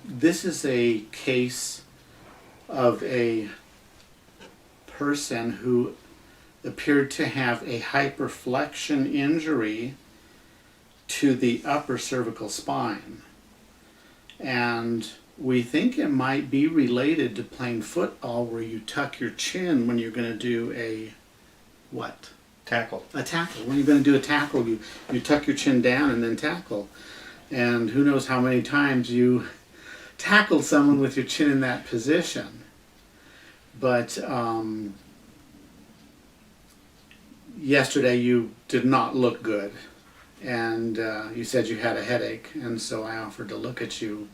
This is a case of a person who appeared to have a hyperflexion injury to the upper cervical spine. And we think it might be related to playing football, where you tuck your chin when you're going to do a what? Tackle. A tackle. When you're going to do a tackle, you tuck your chin down and then tackle. And who knows how many times you tackled someone with your chin in that position. But yesterday you did not look good. And you said you had a headache, and so I offered to look at you,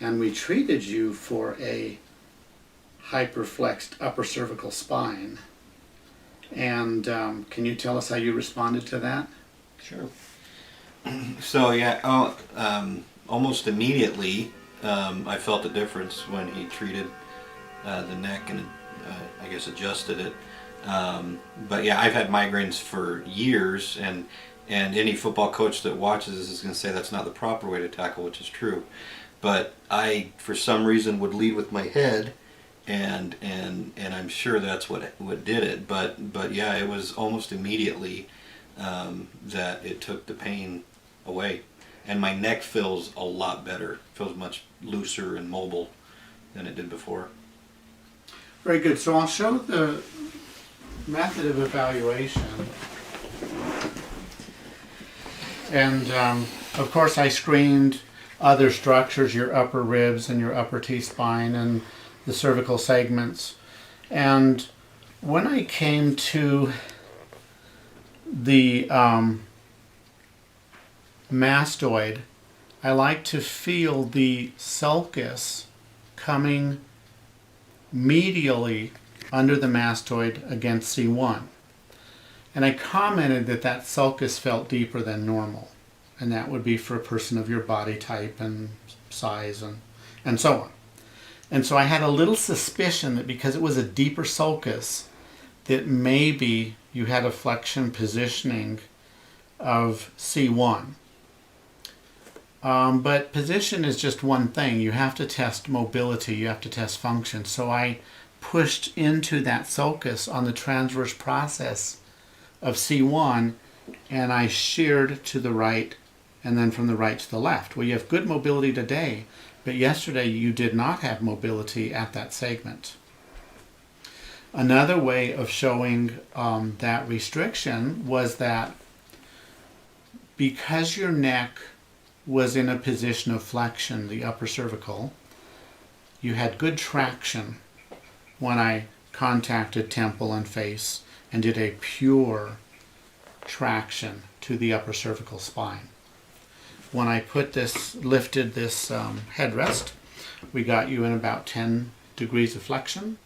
and we treated you for a hyperflexed upper cervical spine. And can you tell us how you responded to that? Sure. So yeah, almost immediately I felt a difference when he treated the neck and I guess adjusted it. But yeah, I've had migraines for years, and any football coach that watches this is going to say that's not the proper way to tackle, which is true. But I, for some reason, would lead with my head, and I'm sure that's what did it. But yeah, it was almost immediately that it took the pain away, and my neck feels a lot better. Feels much looser and mobile than it did before. Very good. So I'll show the method of evaluation. And of course I screened other structures, your upper ribs and your upper T-spine and the cervical segments. And when I came to the mastoid, I like to feel the sulcus coming medially under the mastoid against C1. And I commented that that sulcus felt deeper than normal. And that would be for a person of your body type and size and so on. And so I had a little suspicion that because it was a deeper sulcus, that maybe you had a flexion positioning of C1. But position is just one thing. You have to test mobility, you have to test function. So I pushed into that sulcus on the transverse process of C1, and I sheared to the right and then from the right to the left. Well, you have good mobility today, but yesterday you did not have mobility at that segment. Another way of showing that restriction was that because your neck was in a position of flexion, the upper cervical, you had good traction when I contacted temple and face and did a pure traction to the upper cervical spine. When I lifted this headrest, we got you in about 10 degrees of flexion,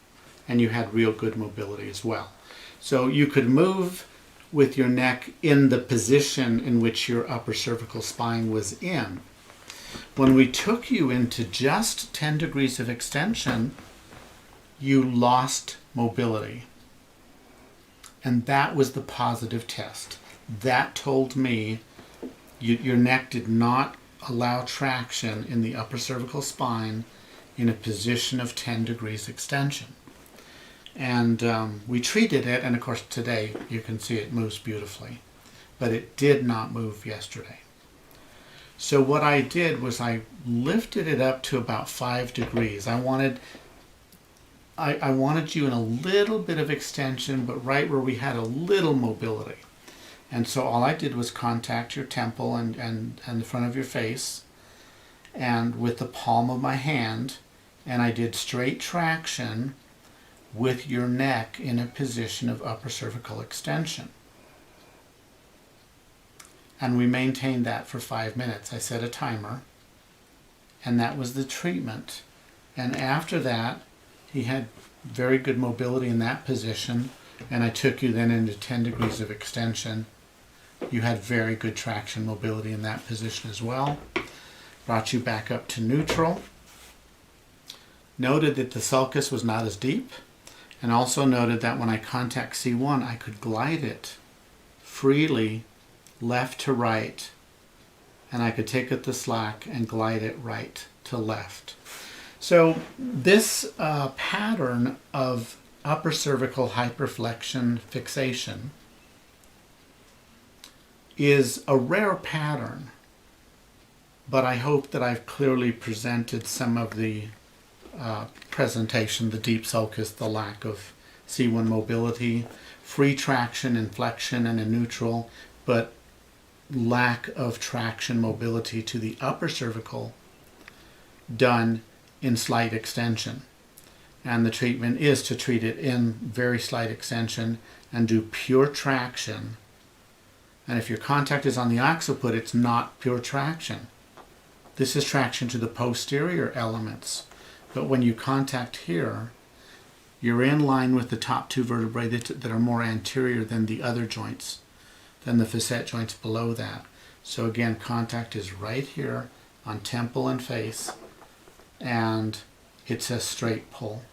and you had real good mobility as well. So you could move with your neck in the position in which your upper cervical spine was in. When we took you into just 10 degrees of extension, you lost mobility. And that was the positive test. That told me your neck did not allow traction in the upper cervical spine in a position of 10 degrees extension. And we treated it, and of course today you can see it moves beautifully. But it did not move yesterday. So what I did was I lifted it up to about 5 degrees. I wanted you in a little bit of extension, but right where we had a little mobility. And so all I did was contact your temple and the front of your face, and with the palm of my hand, and I did straight traction with your neck in a position of upper cervical extension. And we maintained that for 5 minutes. I set a timer, and that was the treatment. And after that, he had very good mobility in that position, and I took you then into 10 degrees of extension. You had very good traction mobility in that position as well. Brought you back up to neutral. Noted that the sulcus was not as deep, and also noted that when I contact C1, I could glide it freely left to right, and I could take it the slack and glide it right to left. So this pattern of upper cervical hyperflexion fixation is a rare pattern, but I hope that I've clearly presented some of the presentation, the deep sulcus, the lack of C1 mobility, free traction in flexion and in neutral, but lack of traction mobility to the upper cervical done in slight extension. And the treatment is to treat it in very slight extension and do pure traction. And if your contact is on the occiput, it's not pure traction. This is traction to the posterior elements. But when you contact here, you're in line with the top two vertebrae that are more anterior than the other joints, than the facet joints below that. So again, contact is right here on temple and face, and it's a straight pull.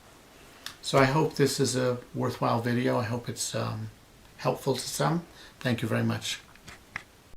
So I hope this is a worthwhile video. I hope it's helpful to some. Thank you very much.